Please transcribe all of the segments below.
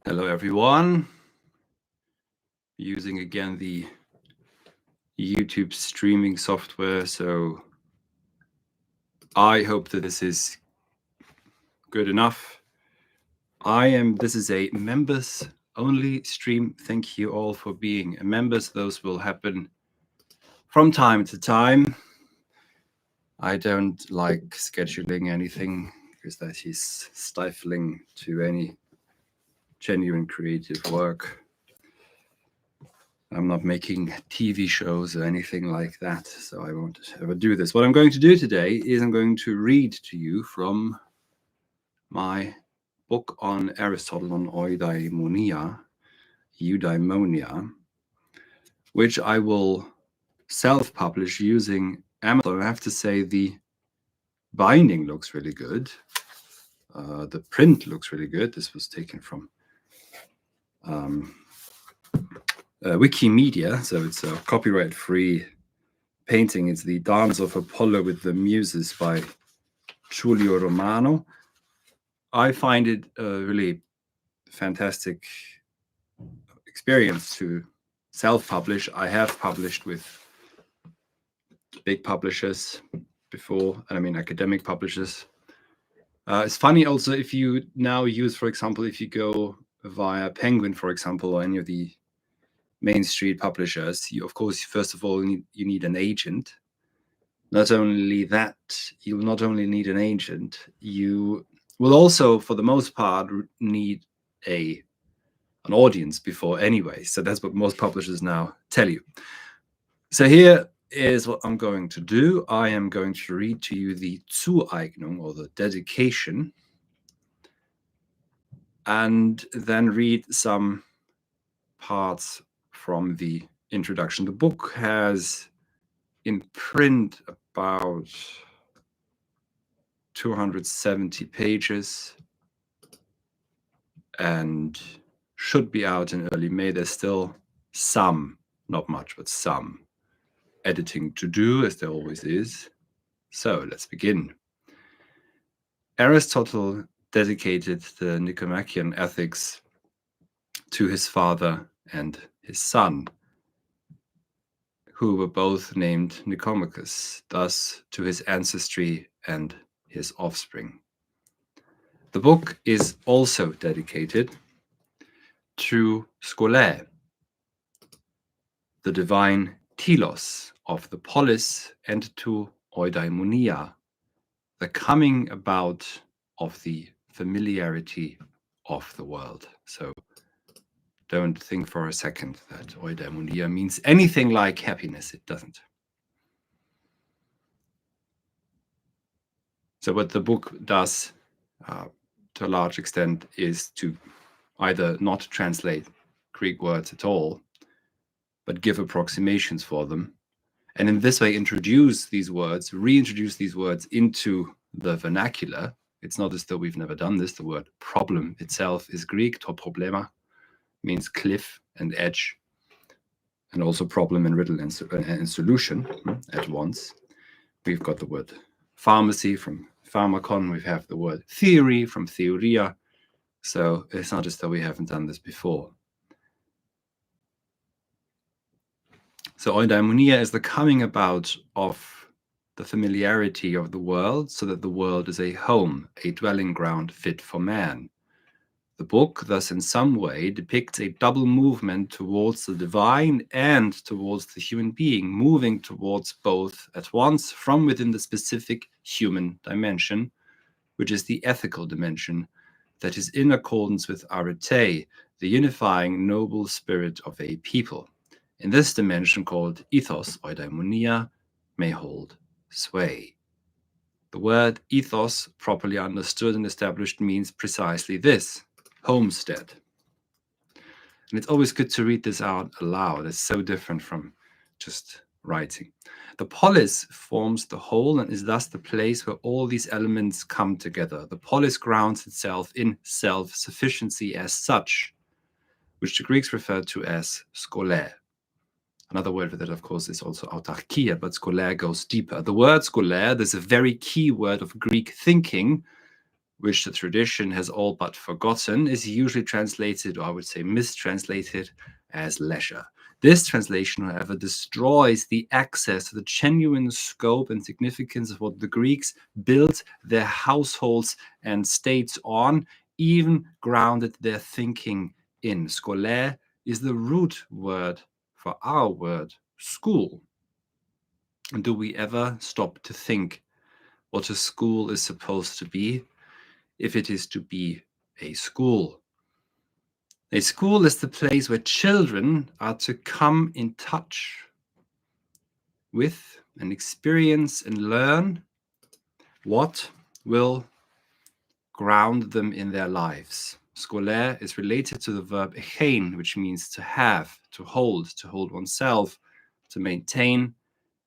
Hello everyone. Using again the YouTube streaming software, so I hope that this is good enough. This is a members only stream. Thank you all for being members. Those will happen from time to time. I don't like scheduling anything because that is stifling to any genuine creative work. I'm not making TV shows or anything like that, so I won't ever do this. What I'm going to do today is I'm going to read to you from my book on Aristotle on Eudaimonia, which I will self-publish using Amazon. I have to say the binding looks really good. The print looks really good. This was taken from Wikimedia, so it's a copyright-free painting. It's the Dance of Apollo with the Muses by Giulio Romano. I find it a really fantastic experience to self-publish. I have published with big publishers before, I mean academic publishers. It's funny also if you now use, for example, if you go via Penguin, for example, or any of the Main Street publishers, you of course first of all you need an agent. Not only that, you will not only need an agent, you will also for the most part need an audience before anyway. So that's what most publishers now tell you. So here is what I'm going to do. I am going to read to you the Zueignung, or the dedication, and then read some parts from the introduction. The book has in print about 270 pages and should be out in early May. There's still some, not much, but some editing to do, as there always is. So let's begin. Aristotle dedicated the Nicomachean Ethics to his father and his son, who were both named Nicomachus, thus to his ancestry and his offspring. The book is also dedicated to Scholē, the divine telos of the Polis, and to Eudaimonia, the coming about of the familiarity of the world. So don't think for a second that Eudaimonia means anything like happiness. It doesn't. So what the book does to a large extent is to either not translate Greek words at all, but give approximations for them. And in this way, introduce these words, reintroduce these words into the vernacular. It's not as though we've never done this. The word problem itself is Greek. To problema means cliff and edge, and also problem and riddle and solution at once. We've got the word pharmacy from pharmakon. We have the word theory from Theoria. So it's not as though we haven't done this before. So Eudaimonia is the coming about of the familiarity of the world, so that the world is a home, a dwelling ground fit for man. The book thus in some way depicts a double movement towards the divine and towards the human being, moving towards both at once from within the specific human dimension, which is the ethical dimension that is in accordance with arete, the unifying noble spirit of a people. In this dimension called Ethos, Eudaimonia, may hold sway. The word ethos, properly understood and established, means precisely this: homestead. And it's always good to read this out aloud. It's so different from just writing. The polis forms the whole and is thus the place where all these elements come together. The polis grounds itself in self-sufficiency as such, which the Greeks referred to as Scholē. Another word for that, of course, is also autarkia, but Scholē goes deeper. The word Scholē, there's a very key word of Greek thinking, which the tradition has all but forgotten, is usually translated, or I would say mistranslated, as leisure. This translation, however, destroys the access to the genuine scope and significance of what the Greeks built their households and states on, even grounded their thinking in. Scholē is the root word for our word, school. And do we ever stop to think what a school is supposed to be, if it is to be a school? A school is the place where children are to come in touch with and experience and learn what will ground them in their lives. Scholē is related to the verb echein, which means to have, to hold oneself, to maintain.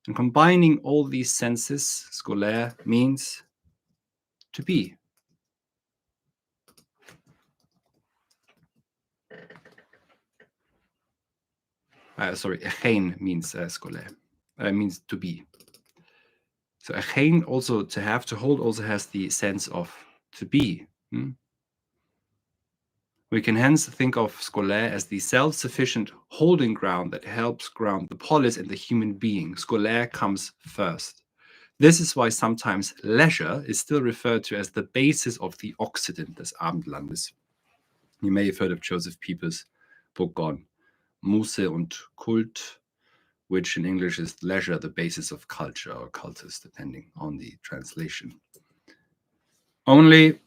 And combining all these senses, scholē means to be. Echein means scholē. Means to be. So echein, also to have, to hold, also has the sense of to be. We can hence think of scholē as the self-sufficient holding ground that helps ground the polis and the human being. Scholē comes first. This is why sometimes leisure is still referred to as the basis of the Occident des Abendlandes. You may have heard of Joseph Pieper's book on Muße und Kult, which in English is leisure, the basis of culture, or cultus, depending on the translation. Only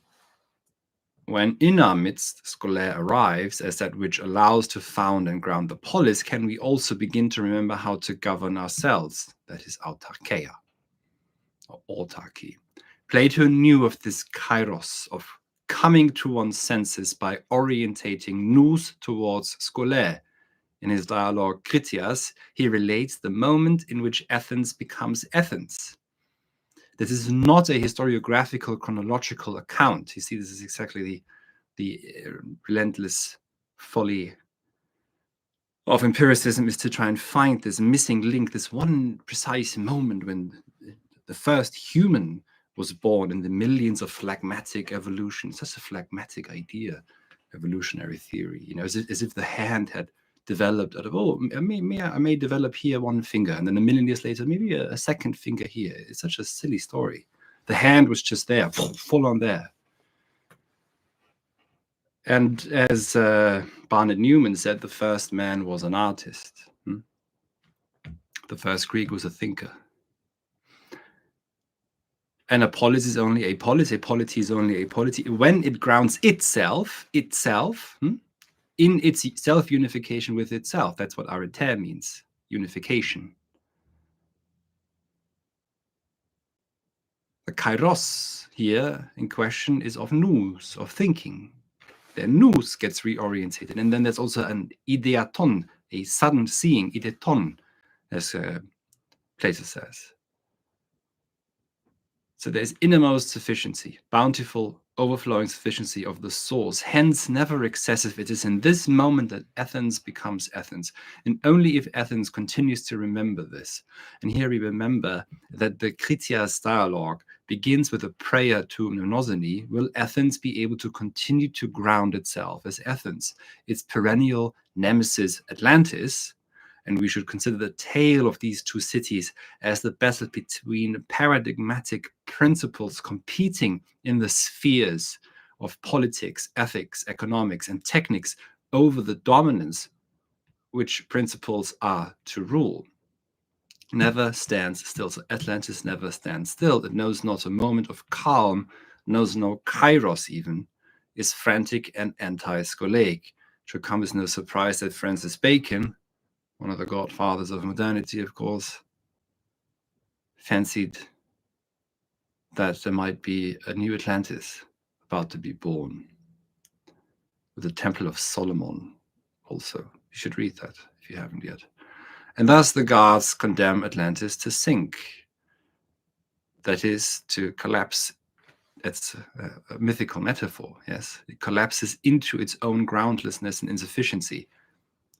when in our midst scholē arrives as that which allows to found and ground the polis, can we also begin to remember how to govern ourselves, that is autarkeia, or autarky. Plato knew of this kairos, of coming to one's senses by orientating nous towards scholē. In his dialogue Critias, he relates the moment in which Athens becomes Athens. This is not a historiographical chronological account. You see, this is exactly the relentless folly of empiricism, is to try and find this missing link, this one precise moment when the first human was born in the millions of phlegmatic evolution. It's such a phlegmatic idea, evolutionary theory, as if the hand had developed out of, I may develop here one finger, and then a million years later, maybe a second finger here. It's such a silly story. The hand was just there, full on there. And as Barnett Newman said, the first man was an artist. The first Greek was a thinker. And a polis is only a polis. A polity is only a polity when it grounds itself, in its self-unification with itself. That's what arete means, unification. The kairos here in question is of nous, of thinking. The nous gets reorientated. And then there's also an ideaton, a sudden seeing, ideton, as Plato says. So there's innermost sufficiency, bountiful, overflowing sufficiency of the source, hence never excessive. It is in this moment that Athens becomes Athens, and only if Athens continues to remember this. And here we remember that the Critias dialogue begins with a prayer to Mnemosyne. Will Athens be able to continue to ground itself as Athens, its perennial nemesis Atlantis? And we should consider the tale of these two cities as the battle between paradigmatic principles competing in the spheres of politics, ethics, economics, and techniques over the dominance which principles are to rule. Never stands still. So Atlantis never stands still. It knows not a moment of calm, knows no kairos even, is frantic and anti-scholeic. It should come as no surprise that Francis Bacon, one of the godfathers of modernity, of course, fancied that there might be a new Atlantis about to be born, with the Temple of Solomon also. You should read that if you haven't yet. And thus the gods condemn Atlantis to sink, that is, to collapse. It's a mythical metaphor, yes. It collapses into its own groundlessness and insufficiency.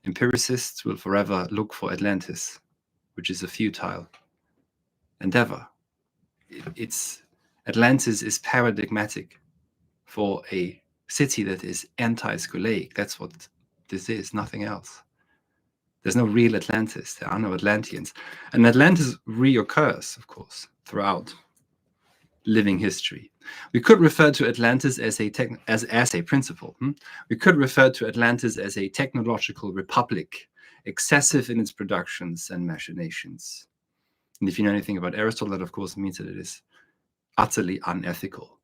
Empiricists will forever look for Atlantis, which is a futile endeavor. Atlantis is paradigmatic. for a city that is anti-Scholaic. That's what this is, nothing else. There's no real Atlantis. There are no Atlanteans. And Atlantis reoccurs, of course, throughout living history. We could refer to Atlantis as a principle. We could refer to Atlantis as a technological republic, excessive in its productions and machinations. And if you know anything about Aristotle, that of course means that it is utterly unethical.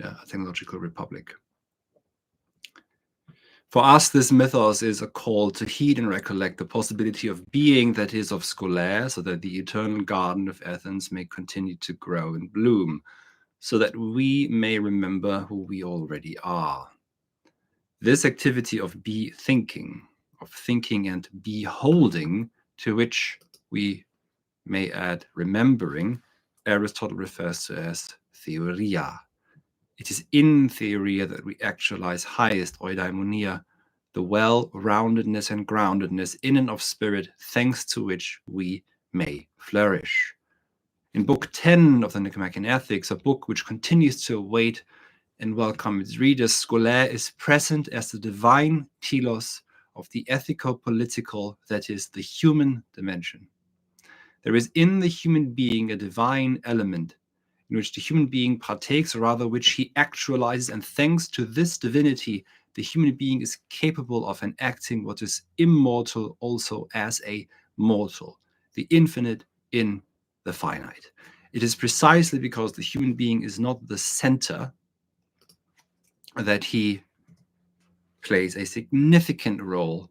Yeah, a technological republic. For us, this mythos is a call to heed and recollect the possibility of being that is of Scholē, so that the eternal garden of Athens may continue to grow and bloom, so that we may remember who we already are. This activity of thinking and beholding, to which we may add remembering, Aristotle refers to as Theoria. It is in Theoria that we actualize highest Eudaimonia, the well-roundedness and groundedness in and of spirit, thanks to which we may flourish. In Book 10 of the Nicomachean Ethics, a book which continues to await and welcome its readers, Scholē is present as the divine telos of the ethico-political, that is, the human dimension. There is in the human being a divine element in which the human being partakes, or rather which he actualizes, and thanks to this divinity, the human being is capable of enacting what is immortal also as a mortal, the infinite in the finite. It is precisely because the human being is not the center that he plays a significant role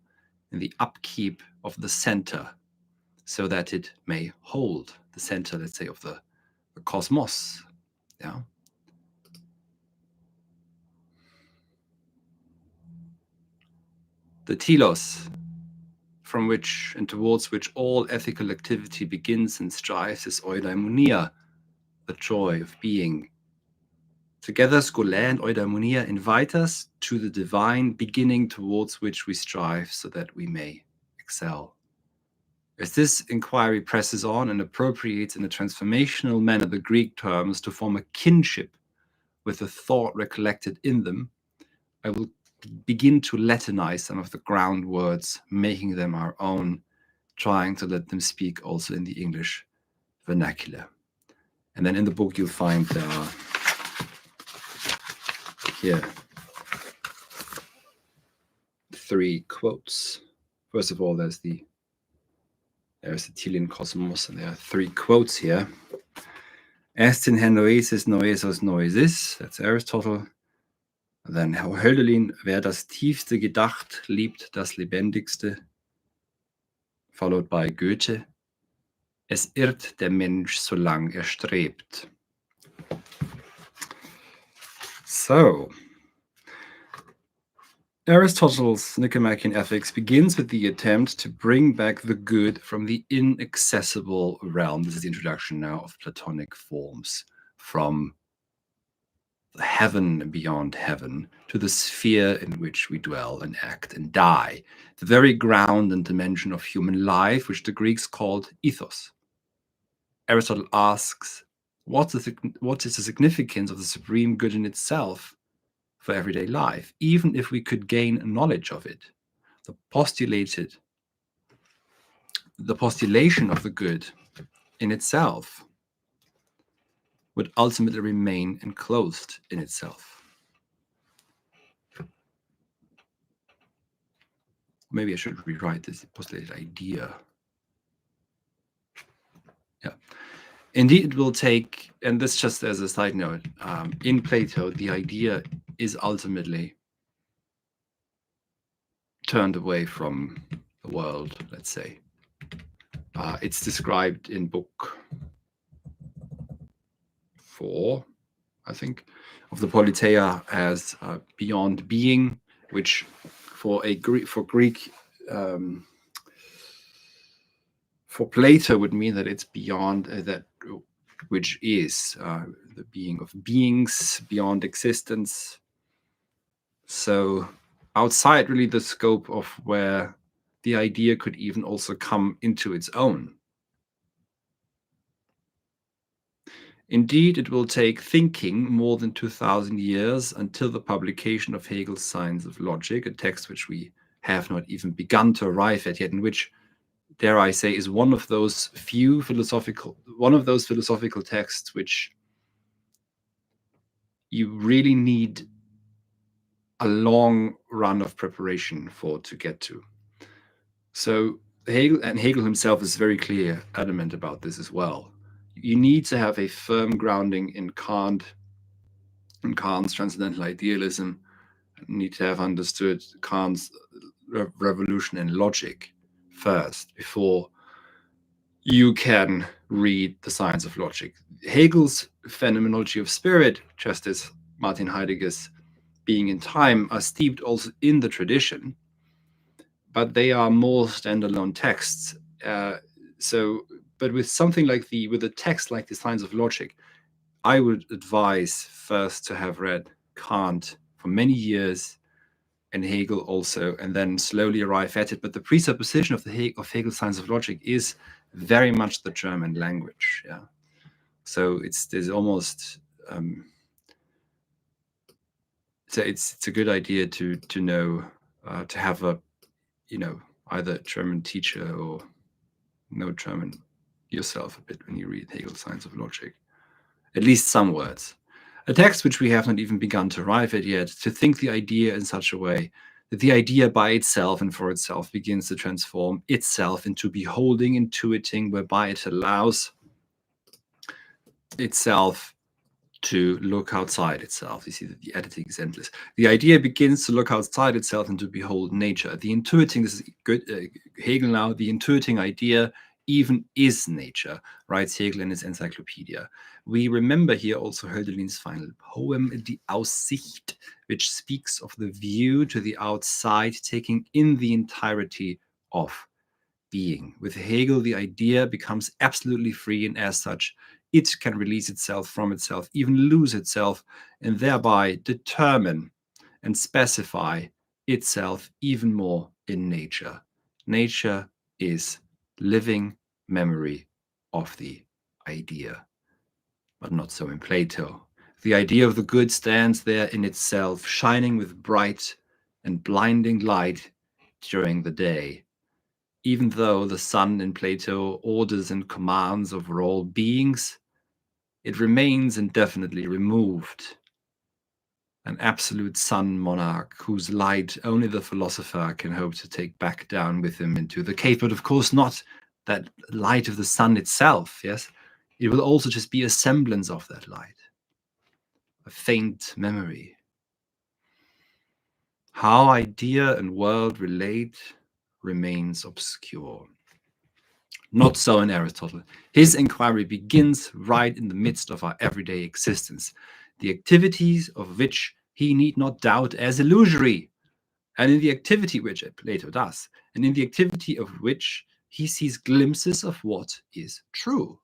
in the upkeep of the center, so that it may hold the center, let's say, of the cosmos. Yeah. The telos, from which and towards which all ethical activity begins and strives, is Eudaimonia, the joy of being. Together, Scholē and Eudaimonia invite us to the divine beginning towards which we strive so that we may excel. As this inquiry presses on and appropriates in a transformational manner the Greek terms to form a kinship with the thought recollected in them, I will begin to Latinize some of the ground words, making them our own, trying to let them speak also in the English vernacular. And then in the book you'll find there are here 3 quotes. First of all, there's the Aristotelian cosmos, and there are 3 quotes here. Estin Henoesis noesos noesis, that's Aristotle. Then Hölderlin, wer das Tiefste gedacht, liebt das Lebendigste. Followed by Goethe, es irrt der Mensch, solang strebt. So, Aristotle's Nicomachean Ethics begins with the attempt to bring back the good from the inaccessible realm. This is the introduction now of Platonic forms, from the heaven beyond heaven to the sphere in which we dwell and act and die, the very ground and dimension of human life, which the Greeks called ethos. Aristotle asks, what is the significance of the supreme good in itself for everyday life, even if we could gain knowledge of it? The postulation of the good in itself would ultimately remain enclosed in itself. Maybe I should rewrite this postulated idea. Yeah. Indeed, it will take, and this just as a side note, in Plato, the idea is ultimately turned away from the world, let's say. It's described in book 4, I think, of the Politeia as beyond being, which for Plato would mean that it's beyond that which is the being of beings, beyond existence. So outside really the scope of where the idea could even also come into its own. Indeed, it will take thinking more than 2,000 years until the publication of Hegel's Science of Logic, a text which we have not even begun to arrive at yet, in which, dare I say, is one of those philosophical texts which you really need a long run of preparation for to get to. So Hegel himself is very clear, adamant about this as well. You need to have a firm grounding in Kant's transcendental idealism. You need to have understood Kant's revolution in logic first, before you can read the Science of Logic. Hegel's phenomenology of spirit, just as Martin Heidegger's being in time, are steeped also in the tradition, but they are more standalone texts. But with something like with a text like the Science of Logic, I would advise first to have read Kant for many years and Hegel also, and then slowly arrive at it. But the presupposition of Hegel's Science of Logic is very much the German language. Yeah, so there's almost so it's a good idea to know to have a either German teacher or know German yourself a bit when you read Hegel's Science of Logic, at least some words. A text which we have not even begun to arrive at yet, to think the idea in such a way that the idea by itself and for itself begins to transform itself into beholding, intuiting, whereby it allows itself to look outside itself. You see that the editing is endless. The idea begins to look outside itself and to behold nature. The intuiting, this is good, Hegel now, the intuiting idea even is nature, writes Hegel in his encyclopedia. We remember here also Hölderlin's final poem, Die Aussicht, which speaks of the view to the outside, taking in the entirety of being. With Hegel, the idea becomes absolutely free, and as such, it can release itself from itself, even lose itself, and thereby determine and specify itself even more in nature. Nature is living memory of the idea, but not so in Plato. The idea of the good stands there in itself, shining with bright and blinding light during the day. Even though the sun in Plato orders and commands over all beings, it remains indefinitely removed. An absolute sun monarch whose light only the philosopher can hope to take back down with him into the cave, but of course not that light of the sun itself, yes? It will also just be a semblance of that light, a faint memory. How idea and world relate remains obscure. Not so in Aristotle. His inquiry begins right in the midst of our everyday existence, the activities of which he need not doubt as illusory, and in the activity which Plato does, and in the activity of which he sees glimpses of what is true.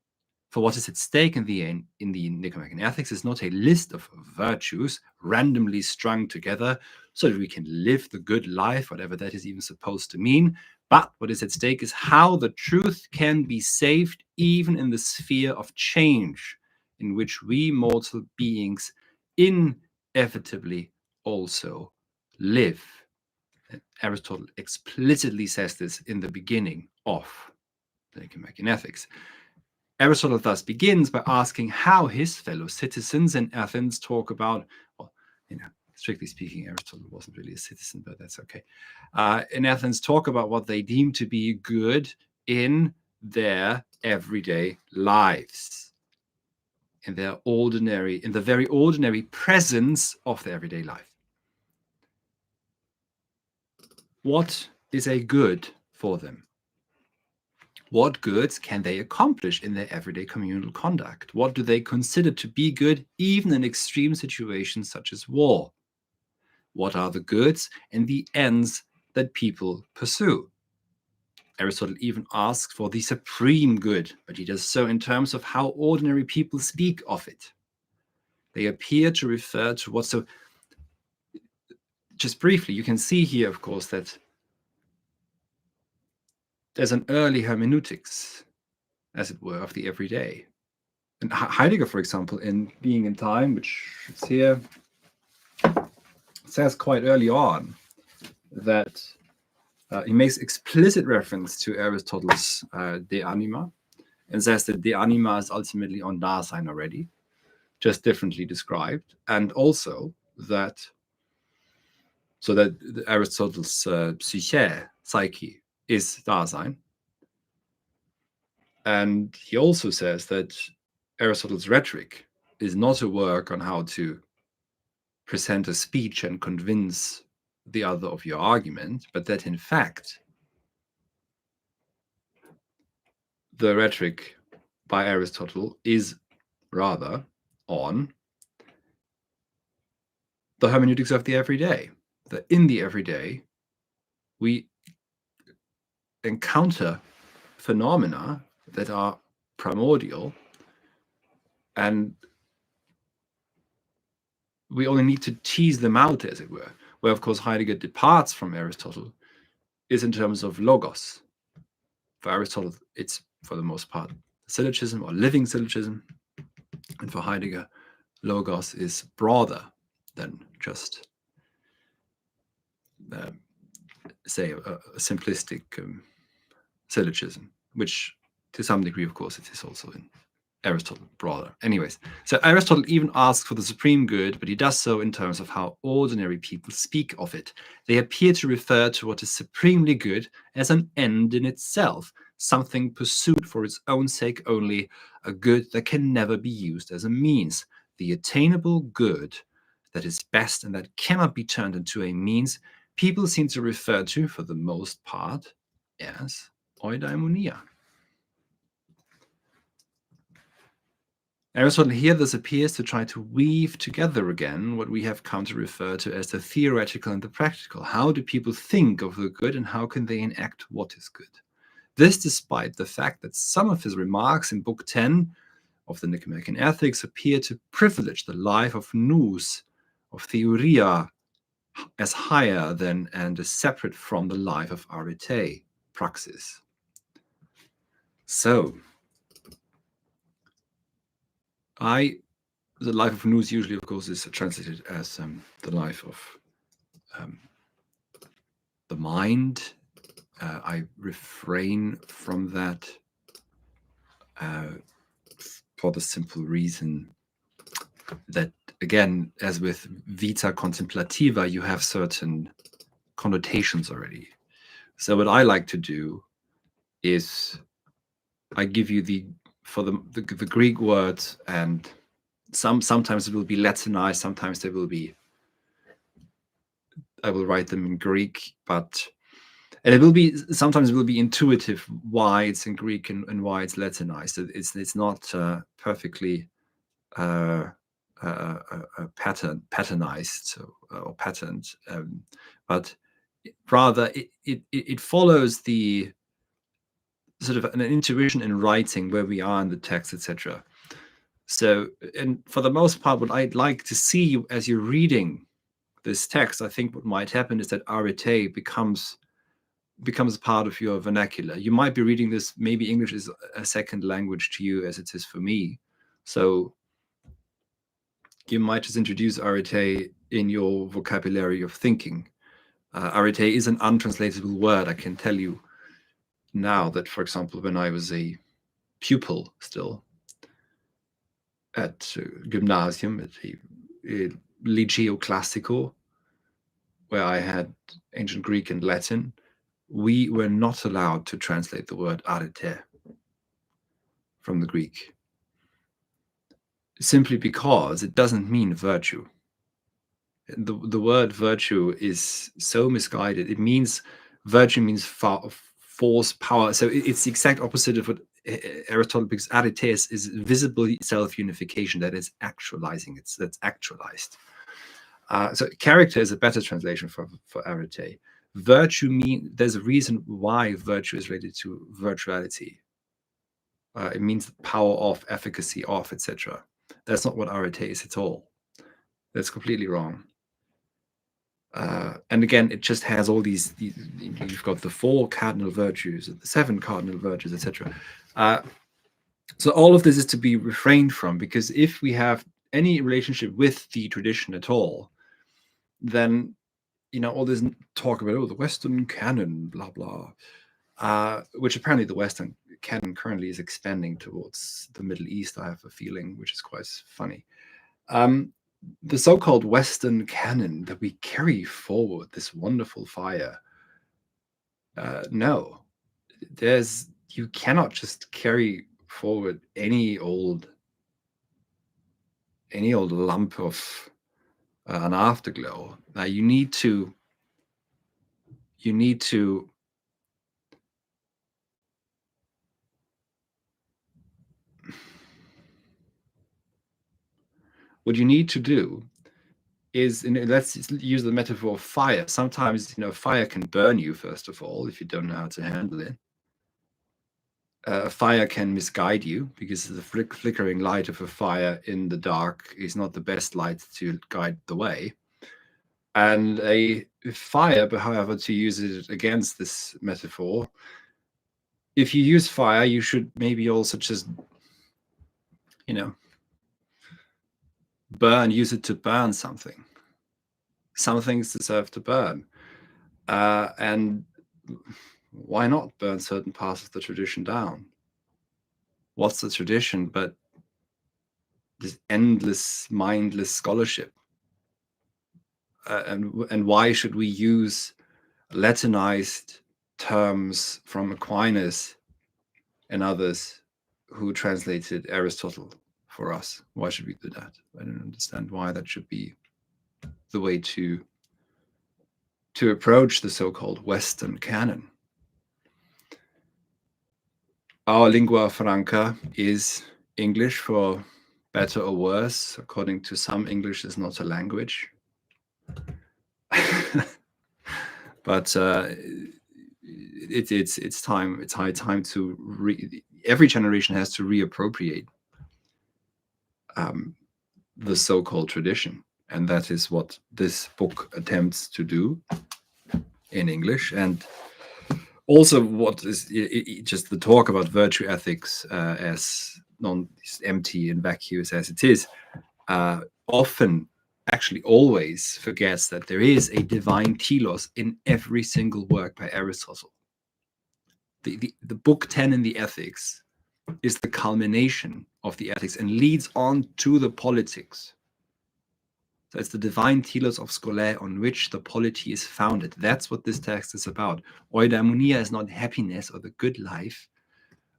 For what is at stake in the Nicomachean Ethics is not a list of virtues randomly strung together so that we can live the good life, whatever that is even supposed to mean. But what is at stake is how the truth can be saved even in the sphere of change, in which we mortal beings inevitably also live. And Aristotle explicitly says this in the beginning of the Nicomachean Ethics. Aristotle thus begins by asking how his fellow citizens in Athens talk about, well, strictly speaking, Aristotle wasn't really a citizen, but that's okay. In Athens, talk about what they deem to be good in their everyday lives, in the very ordinary presence of their everyday life. What is a good for them? What goods can they accomplish in their everyday communal conduct? What do they consider to be good, even in extreme situations such as war? What are the goods and the ends that people pursue? Aristotle even asks for the supreme good, but he does so in terms of how ordinary people speak of it. They appear to refer to what, so just briefly, you can see here, of course, that there's an early hermeneutics, as it were, of the everyday. And Heidegger, for example, in Being in Time, which is here, says quite early on that he makes explicit reference to Aristotle's De Anima, and says that De Anima is ultimately on Dasein already, just differently described, and also that Aristotle's psyche is Dasein. And he also says that Aristotle's rhetoric is not a work on how to present a speech and convince the other of your argument, but that in fact, the rhetoric by Aristotle is rather on the hermeneutics of the everyday. That in the everyday, we encounter phenomena that are primordial, and we only need to tease them out, as it were. Where, of course, Heidegger departs from Aristotle is in terms of logos. For Aristotle, it's, for the most part, syllogism or living syllogism. And for Heidegger, logos is broader than just, say, a simplistic syllogism, which to some degree, of course, it is also in Aristotle broader. Anyways, so Aristotle even asks for the supreme good, but he does so in terms of how ordinary people speak of it. They appear to refer to what is supremely good as an end in itself, something pursued for its own sake only, a good that can never be used as a means. The attainable good that is best and that cannot be turned into a means, people seem to refer to, for the most part, as Eudaimonia. Aristotle here thus appears to try to weave together again what we have come to refer to as the theoretical and the practical. How do people think of the good, and how can they enact what is good? This despite the fact that some of his remarks in Book 10 of the Nicomachean Ethics appear to privilege the life of nous, of Theoria, as higher than and as separate from the life of arete, praxis. So, the life of nous usually, of course, is translated as the life of the mind. I refrain from that for the simple reason that, again, as with vita contemplativa, you have certain connotations already. So what I like to do is I give you the Greek words, and sometimes it will be Latinized, sometimes they will be, I will write them in Greek, and it will be, sometimes it will be intuitive why it's in Greek and why it's Latinized. It's not perfectly patternized or patterned, but rather it follows the sort of an intuition in writing where we are in the text, etc. So, and for the most part, what I'd like to see as you're reading this text, I think what might happen is that arete becomes part of your vernacular. You might be reading this, maybe English is a second language to you as it is for me. So you might just introduce arete in your vocabulary of thinking. Arete is an untranslatable word. I can tell you now that, for example, when I was a pupil still at gymnasium, at a Liceo Classico, where I had ancient Greek and Latin, we were not allowed to translate the word arete from the Greek, simply because it doesn't mean virtue. The word virtue is so misguided. It means, virtue means force, power. So it's the exact opposite of what Aristotle, because arete is visible self-unification, that is actualizing. That's actualized. So character is a better translation for arete. Virtue means, there's a reason why virtue is related to virtuality. It means power of, efficacy of, etc. That's not what arete is at all. That's completely wrong. And again, it just has all these, you've got the 4 cardinal virtues, the 7 cardinal virtues, etc. So all of this is to be refrained from, because if we have any relationship with the tradition at all, then all this talk about the Western canon, blah blah, which apparently the Western canon currently is expanding towards the Middle East. I have a feeling, which is quite funny. The so-called Western canon that we carry forward, this wonderful fire. No, you cannot just carry forward any old lump of an afterglow. You need to what you need to do is, let's use the metaphor of fire. Sometimes fire can burn you, first of all, if you don't know how to handle it. Fire can misguide you, because the flickering light of a fire in the dark is not the best light to guide the way. And a fire, but however, to use it against this metaphor, if you use fire, you should maybe also just use it to burn something. Some things deserve to burn, and why not burn certain parts of the tradition down? What's the tradition but this endless, mindless scholarship? And why should we use Latinized terms from Aquinas and others who translated Aristotle for us? Why should we do that? I don't understand why that should be the way to approach the so-called Western canon. Our lingua franca is English, for better or worse. According to some, English is not a language. But it's time. It's high time to every generation has to reappropriate the so-called tradition, and that is what this book attempts to do in English. And also, what is just the talk about virtue ethics as empty and vacuous as it is, often, actually always, forgets that there is a divine telos in every single work by Aristotle. The book 10 in the Ethics is the culmination of the Ethics and leads on to the Politics. So it's the divine telos of Scholē on which the polity is founded. That's what this text is about. Eudaimonia is not happiness or the good life.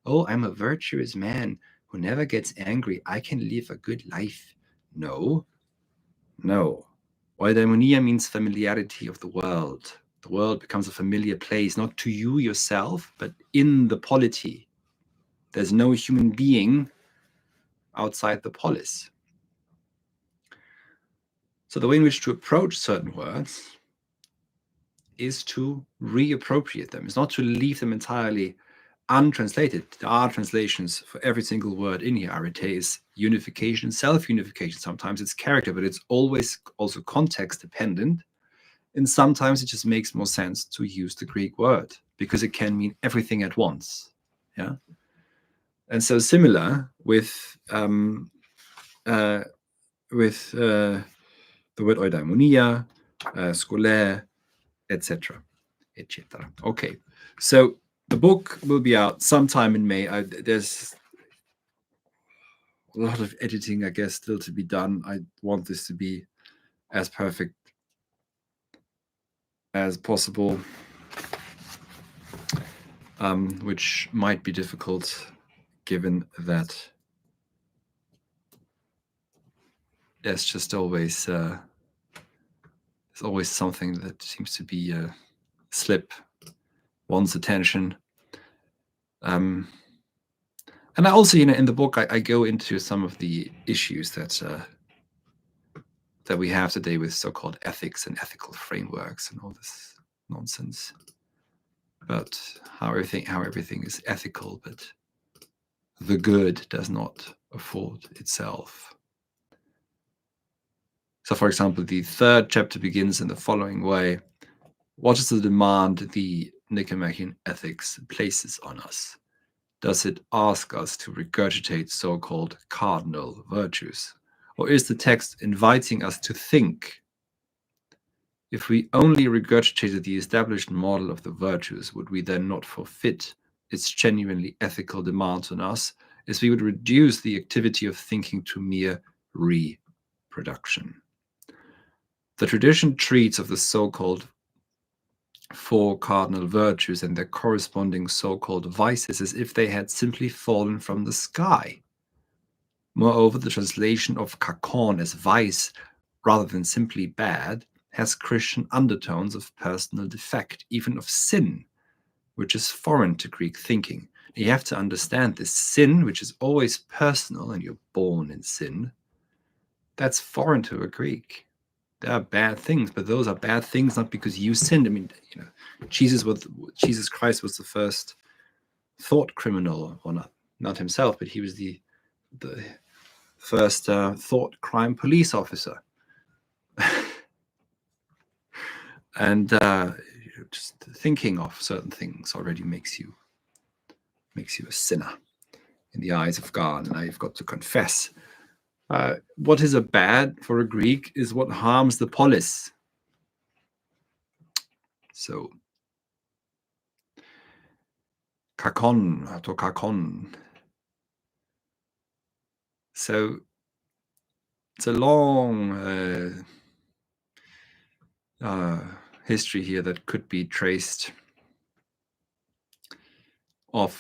Oh, I'm a virtuous man who never gets angry. I can live a good life. No. Eudaimonia means familiarity of the world. The world becomes a familiar place, not to you yourself, but in the polity. There's no human being outside the polis. So the way in which to approach certain words is to reappropriate them. It's not to leave them entirely untranslated. There are translations for every single word in here. Arete is unification, self-unification. Sometimes it's character, but it's always also context dependent. And sometimes it just makes more sense to use the Greek word because it can mean everything at once. Yeah. And so similar with the word eudaimonia, Scholē, etc. Okay, so the book will be out sometime in May. There's a lot of editing, I guess, still to be done. I want this to be as perfect as possible, which might be difficult given that there's just always there's always something that seems to be slip one's attention. And I also, in the book, I go into some of the issues that we have today with so-called ethics and ethical frameworks and all this nonsense about how everything is ethical, but the good does not afford itself. So, for example, the third chapter begins in the following way: what is the demand the Nicomachean ethics places on us? does it ask us to regurgitate so-called cardinal virtues? Or is the text inviting us to think? If we only regurgitated the established model of the virtues, would we then not forfeit its genuinely ethical demands on us, as we would reduce the activity of thinking to mere reproduction? The tradition treats of the so-called four cardinal virtues and their corresponding so-called vices as if they had simply fallen from the sky. Moreover, the translation of kakon as vice rather than simply bad has Christian undertones of personal defect, even of sin, which is foreign to Greek thinking. You have to understand this sin, which is always personal, and you're born in sin, that's foreign to a Greek. There are bad things, but those are bad things not because you sinned. I mean, Jesus Christ was the first thought criminal, or not himself, but he was the first thought crime police officer. And just thinking of certain things already makes you a sinner in the eyes of God. And now you've got to confess. What is a bad for a Greek is what harms the polis. So, kakon, to kakon. So, it's a long history here that could be traced of.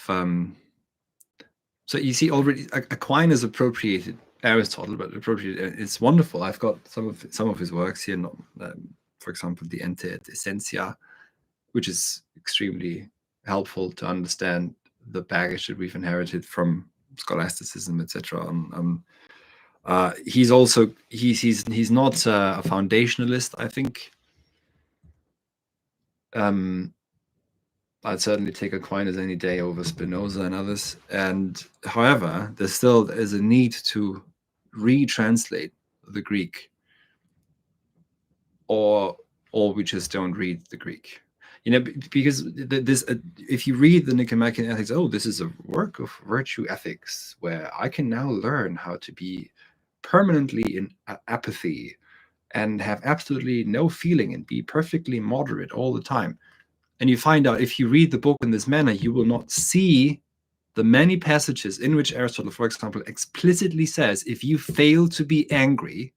So you see, already Aquinas appropriated Aristotle, but appropriated. It's wonderful. I've got some of his works here. For example, the Ente et Essentia, which is extremely helpful to understand the baggage that we've inherited from scholasticism, etc. He's not a foundationalist, I think. I'd certainly take Aquinas any day over Spinoza and others. And however, there still is a need to retranslate the Greek, or we just don't read the Greek. Because if you read the Nicomachean Ethics, this is a work of virtue ethics where I can now learn how to be permanently in apathy and have absolutely no feeling and be perfectly moderate all the time. And you find out if you read the book in this manner, you will not see the many passages in which Aristotle, for example, explicitly says, if you fail to be angry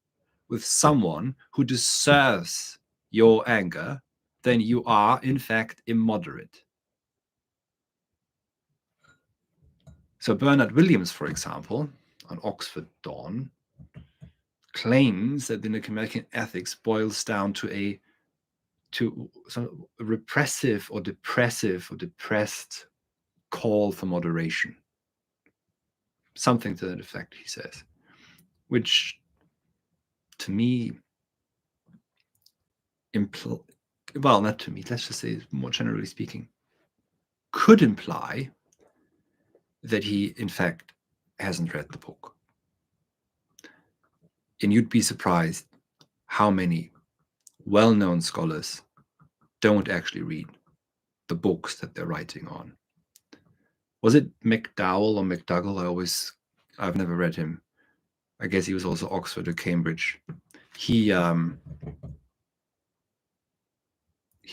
with someone who deserves your anger, then you are, in fact, immoderate. So Bernard Williams, for example, on Oxford Dawn, claims that the Nicomachean Ethics boils down to some repressive or depressive or depressed call for moderation. Something to that effect, he says, which to me, not to me, let's just say more generally speaking, could imply that he, in fact, hasn't read the book. And you'd be surprised how many well-known scholars don't actually read the books that they're writing on. Was it McDowell or McDougall? I've never read him. I guess he was also Oxford or Cambridge. He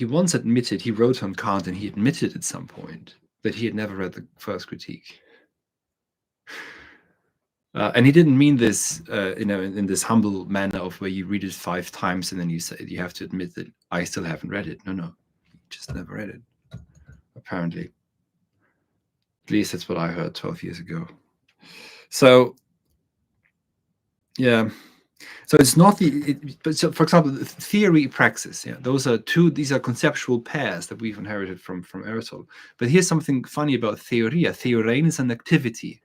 once admitted, he wrote on Kant, and he admitted at some point that he had never read the first critique. And he didn't mean this, in this humble manner of where you read it 5 times and then you say you have to admit that I still haven't read it. No, he just never read it. Apparently, at least that's what I heard 12 years ago. So, yeah. So it's not but so for example, the theory praxis. Yeah, these are conceptual pairs that we've inherited from Aristotle. But here's something funny about Theoria. Theorein is an activity.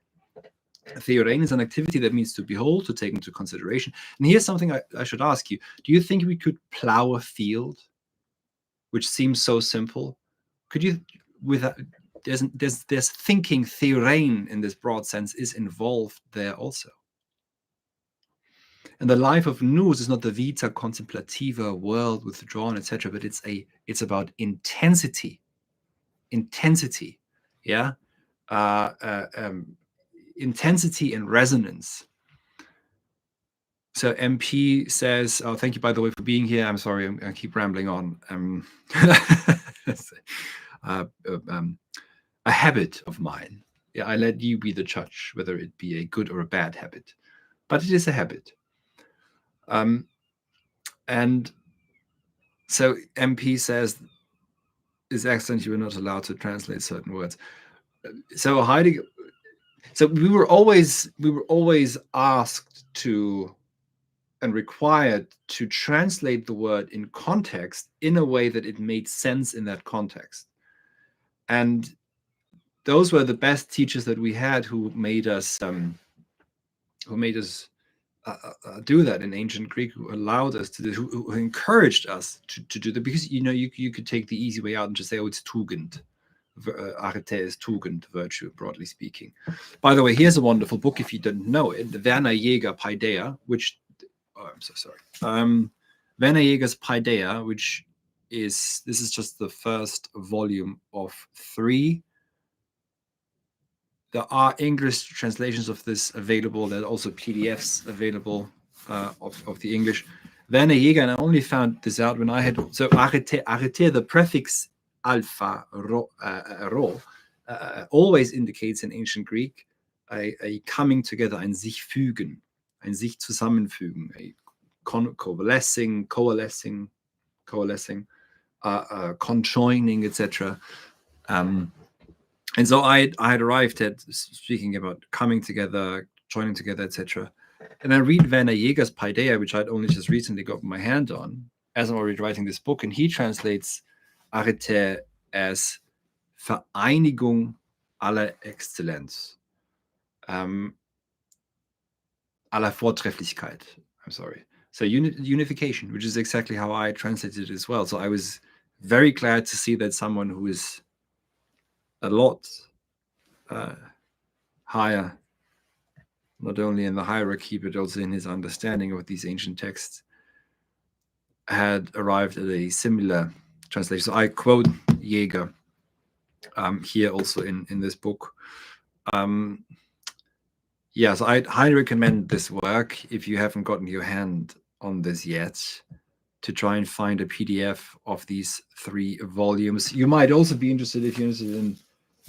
Theorein is an activity that means to behold, to take into consideration. And here's something I should ask you. Do you think we could plow a field, which seems so simple? Could you, there's thinking, theorein in this broad sense is involved there also. And the life of nous is not the vita contemplativa, world withdrawn, etc., but it's about intensity. Yeah. intensity and resonance. So MP says, oh, thank you, by the way, for being here. I'm sorry, I keep rambling on. A habit of mine. Yeah, I let you be the judge, whether it be a good or a bad habit. But it is a habit. And so MP says, it's excellent, you were not allowed to translate certain words. So Heidegger, so we were always asked to and required to translate the word in context in a way that it made sense in that context. And those were the best teachers that we had who made us do that in ancient Greek, who allowed us to do, who encouraged us to do that, because you could take the easy way out and just say, oh, it's Tugend. Arete is Tugend, virtue, broadly speaking. By the way, here's a wonderful book if you don't know it, the Werner Jäger Paideia, which, oh, I'm so sorry. Werner Jäger's Paideia, which this is just the first volume of 3. There are English translations of this available. There are also PDFs available of the English. Werner Jäger, and I only found this out when I had, so arete, the prefix alpha, ro, always indicates in ancient Greek a coming together, ein sich fügen, ein sich zusammenfügen, a coalescing, conjoining, etc. And so I had arrived at speaking about coming together, joining together, etc. And I read Werner Jäger's Paideia, which I'd only just recently got my hand on, as I'm already writing this book, and he translates Arete as Vereinigung aller Exzellenz, aller Vortrefflichkeit. I'm sorry. So unification, which is exactly how I translated it as well. So I was very glad to see that someone who is a lot higher, not only in the hierarchy, but also in his understanding of these ancient texts, had arrived at a similar translation. So I quote Jäger here also in this book. So I'd highly recommend this work if you haven't gotten your hand on this yet, to try and find a PDF of these 3 volumes. You might also be interested, if you're interested in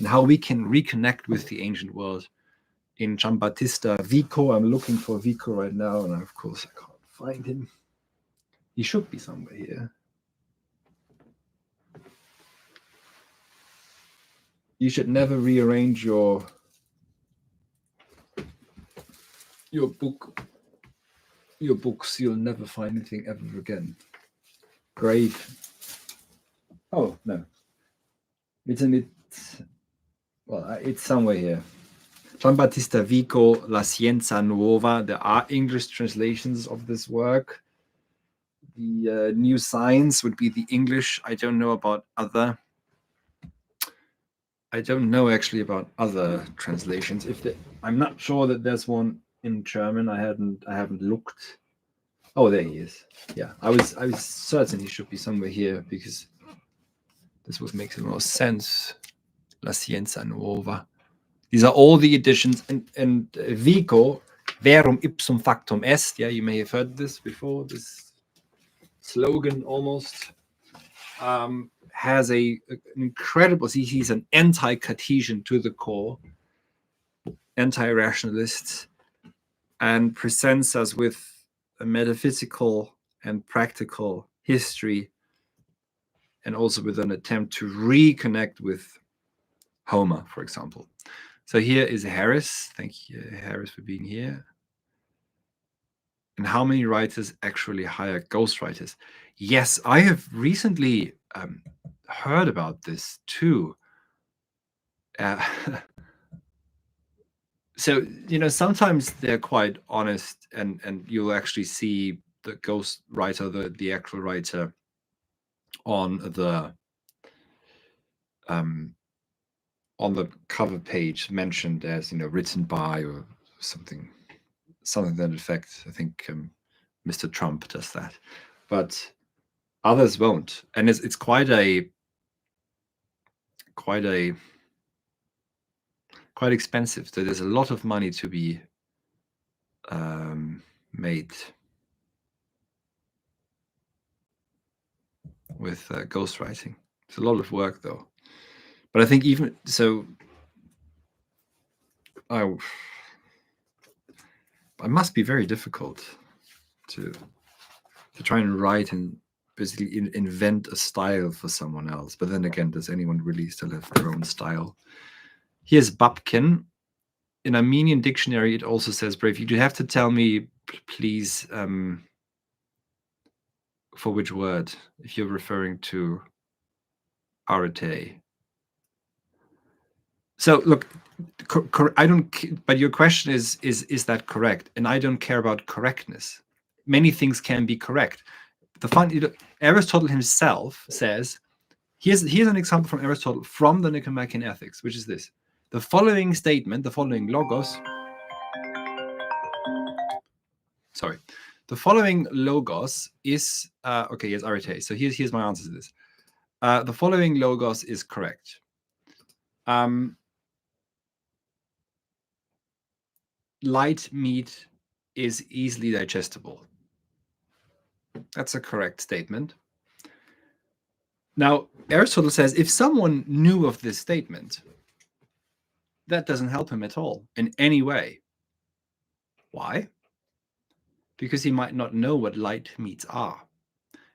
how we can reconnect with the ancient world, in Giambattista Vico. I'm looking for Vico right now, and of course I can't find him. He should be somewhere here. You should never rearrange your books. You'll never find anything ever again. Great. Oh no, it's somewhere here. Giambattista Vico, La Scienza Nuova. There are English translations of this work. The New Science would be the English. I don't know actually about other translations. I'm not sure that there's one in German. I haven't looked. Oh, there he is. Yeah, I was certain he should be somewhere here, because this would make the most sense. La Scienza Nuova. These are all the editions, and Vico, verum ipsum factum est. Yeah, you may have heard this before. This slogan almost has an incredible. He's an anti-Cartesian to the core, anti-rationalist, and presents us with a metaphysical and practical history, and also with an attempt to reconnect with Homer, for example. So here is Harris. Thank you, Harris, for being here. And how many writers actually hire ghostwriters? Yes, I have recently heard about this too. So, sometimes they're quite honest, and you'll actually see the ghost writer, the actual writer, on the cover page mentioned as written by, or something to that effect. I think Mr. Trump does that, but others won't, and it's quite a quite expensive. So there's a lot of money to be made with ghostwriting. It's a lot of work, though. But I think even so, I must be very difficult to try and write and basically invent a style for someone else. But then again, does anyone really still have their own style? Here's Babkin. In Armenian dictionary, it also says brave. You have to tell me, please, for which word, if you're referring to arete. So look, I don't. But your question is that correct? And I don't care about correctness. Many things can be correct. Aristotle himself says, here's an example from Aristotle from the Nicomachean Ethics, which is this: the following statement, the following logos. Sorry, the following logos is okay. Yes, arete. So here's my answer to this. The following logos is correct. Light meat is easily digestible. That's a correct statement. Now, Aristotle says if someone knew of this statement, that doesn't help him at all in any way. Why? Because he might not know what light meats are.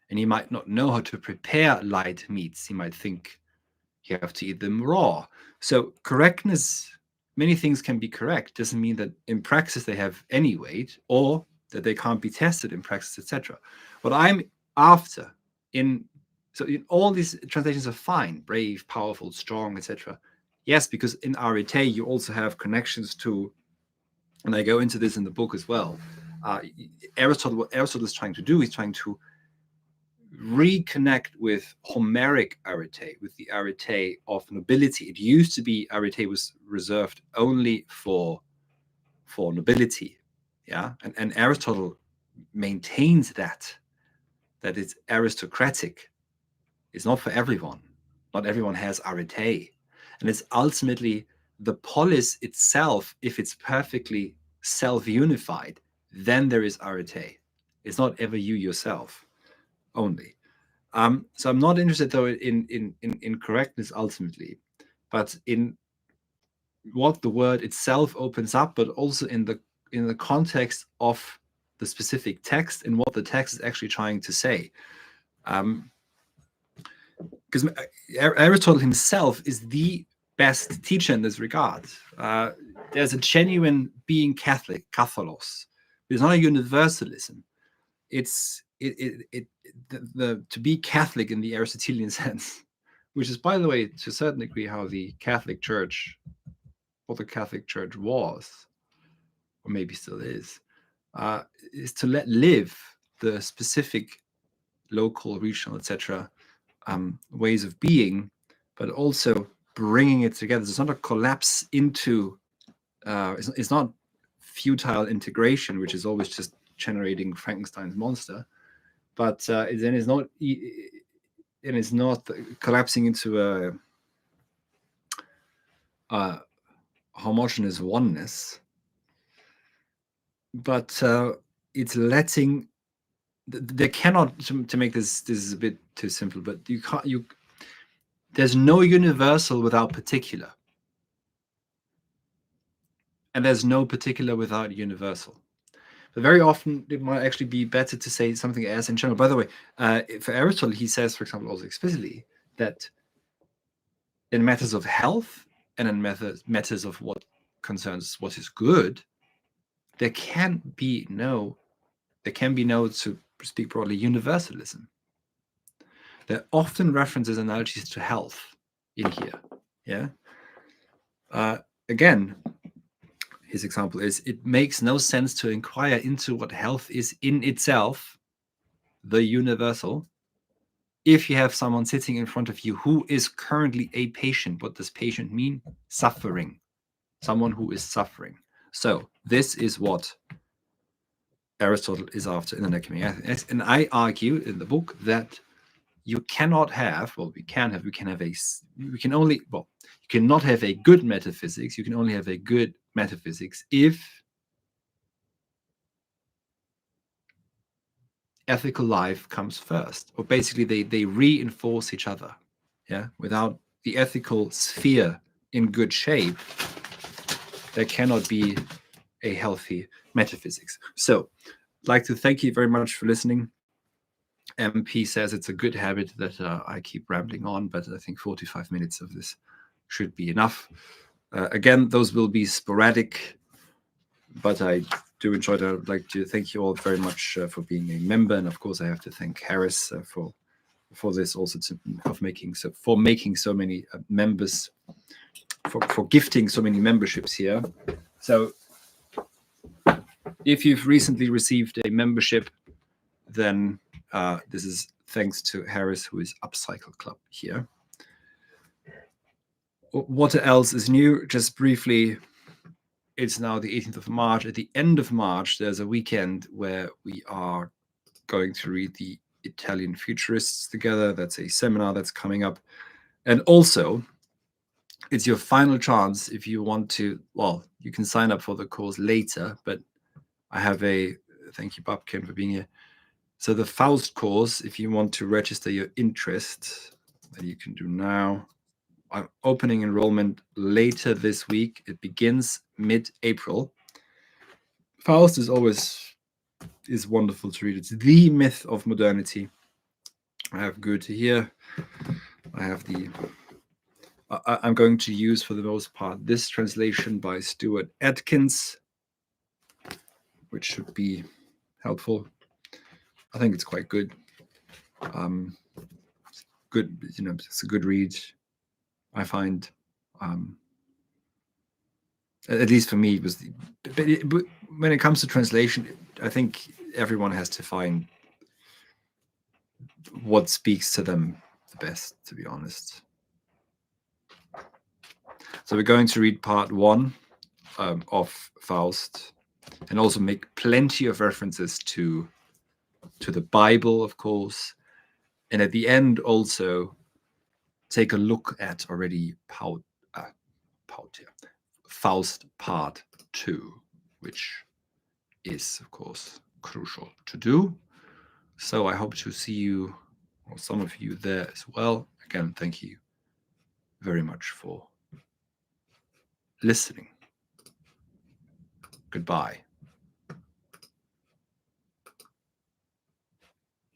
And he might not know how to prepare light meats. He might think you have to eat them raw. So correctness, many things can be correct. Doesn't mean that in praxis they have any weight or that they can't be tested in praxis, etc. What I'm after in all these translations are fine, brave, powerful, strong, etc. Yes, because in arete you also have connections to, and I go into this in the book as well. What Aristotle is trying to do, he's trying to reconnect with Homeric arete, with the arete of nobility. It used to be arete was reserved only for nobility, yeah, and Aristotle maintains that it's aristocratic. It's not for everyone. Not everyone has arete, and it's ultimately the polis itself. If it's perfectly self-unified, then there is arete. It's not ever you yourself only. So I'm not interested though in correctness ultimately, but in what the word itself opens up, but also in the context of the specific text and what the text is actually trying to say. Because Aristotle himself is the best teacher in this regard. There's a genuine being Catholic, Katholos. It's not a universalism. It's to be Catholic in the Aristotelian sense, which is, by the way, to a certain degree, how the Catholic Church, what the Catholic Church was, or maybe still is to let live the specific local, regional, etc. Ways of being, but also bringing it together. It's not a collapse into, it's not futile integration, which is always just generating Frankenstein's monster, but then it's not collapsing into a homogeneous oneness, but it's letting. There cannot, to make this is a bit too simple, but there's no universal without particular, and there's no particular without universal. But very often it might actually be better to say something as in general. By the way, for Aristotle, he says, for example, also explicitly that in matters of health and in matters of what concerns what is good, there can be no, to speak broadly, universalism. There are often references, analogies to health in here. Yeah. Again, his example is, it makes no sense to inquire into what health is in itself, the universal, if you have someone sitting in front of you who is currently a patient. What does patient mean? Suffering. Someone who is suffering. So this is what Aristotle is after in the Nicomachean Ethics. And I argue in the book that you cannot have, well, we can have a, we can only, well, you cannot have a good metaphysics, you can only have a good metaphysics if ethical life comes first, or basically they reinforce each other. Yeah, without the ethical sphere in good shape, there cannot be a healthy metaphysics. So I'd like to thank you very much for listening. MP says it's a good habit that I keep rambling on, but I think 45 minutes of this should be enough. Again, those will be sporadic, but I do enjoy it. I'd like to thank you all very much for being a member, and of course I have to thank Harris for this also, for making so many members, for gifting so many memberships here. So if you've recently received a membership, then this is thanks to Harris, who is Upcycle Club here. What else is new? Just briefly, it's now the 18th of March. At the end of March, there's a weekend where we are going to read the Italian Futurists together. That's a seminar that's coming up. And also, it's your final chance if you want to, well, you can sign up for the course later, but I have a, thank you, Babkin, for being here. So the Faust course, if you want to register your interest, that you can do now. I'm opening enrollment later this week. It begins mid-April. Faust is wonderful to read. It's the myth of modernity. I have Goethe here. I have I'm going to use for the most part this translation by Stuart Atkins, which should be helpful. I think it's quite good. Good, it's a good read. I find, at least for me, it was. But when it comes to translation, I think everyone has to find what speaks to them the best, to be honest. So we're going to read part 1 of Faust, and also make plenty of references to the Bible, of course, and at the end also take a look at already Faust part 2, which is, of course, crucial to do. So I hope to see you, or some of you, there as well. Again, thank you very much for listening. Goodbye.